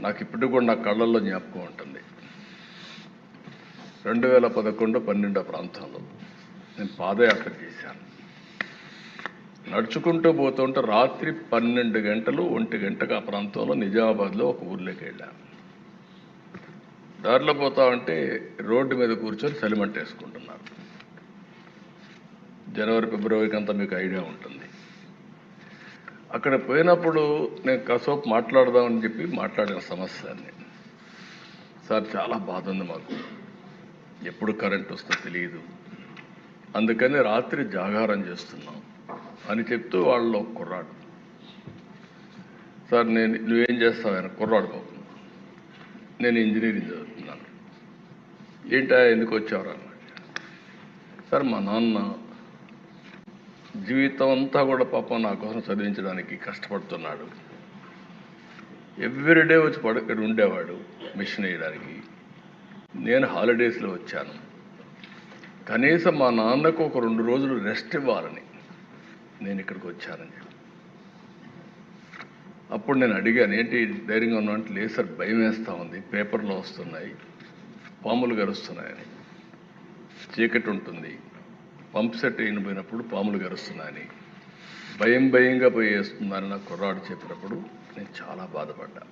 నాకు ఇప్పటికి కూడా నా కళ్ళల్లో జ్ఞాపకం ఉంటుంది. 2011-12 ప్రాంతంలో నేను పాదయాత్ర చేశాను. నడుచుకుంటూ పోతుంటే రాత్రి 12 గంటలు 1 గంటకు ఆ ప్రాంతంలో నిజామాబాద్లో ఒక ఊర్లోకి వెళ్ళాను. దారిలో పోతా ఉంటే రోడ్డు మీద కూర్చొని చలిమంట వేసుకుంటున్నారు. జనవరి ఫిబ్రవరికి అంతా మీకు ఐడియా ఉంటుంది. అక్కడ పోయినప్పుడు నేను కాసేపు మాట్లాడదామని చెప్పి మాట్లాడిన సమస్యని, సార్ చాలా బాధ ఉంది మాకు, ఎప్పుడు కరెంట్ వస్తుందో తెలియదు, అందుకని రాత్రి జాగారం చేస్తున్నాం అని చెప్తూ వాళ్ళు కుర్రాడు, సార్ నువ్వేం చేస్తావు? ఆయన కుర్రాడు బాబు, నేను ఇంజనీరింగ్ చదువుతున్నాను. ఏంటా ఎందుకు వచ్చావు అన్నమాట. సార్ మా నాన్న జీవితం అంతా కూడా పాపం నా కోసం చదివించడానికి కష్టపడుతున్నాడు. ఎవ్రీడే వచ్చి ఇక్కడ ఉండేవాడు మిషన్ వేయడానికి. నేను హాలిడేస్లో వచ్చాను. కనీసం మా నాన్నకు ఒక 2 రోజులు రెస్ట్ ఇవ్వాలని నేను ఇక్కడికి వచ్చానని చెప్పి. అప్పుడు నేను అడిగాను, ఏంటి ధైర్యంగా ఉన్నా అంటే, లేదు సార్ భయం వేస్తూ ఉంది, పేపర్లో వస్తున్నాయి, పాములు గరుస్తున్నాయని, చీకటి ఉంటుంది, పంప్ సెట్ అయిపోయినప్పుడు పాములు గరుస్తున్నాయని, భయంగా పోయి వేస్తుందని నా కుర్రాడు చెప్పినప్పుడు నేను చాలా బాధపడ్డా.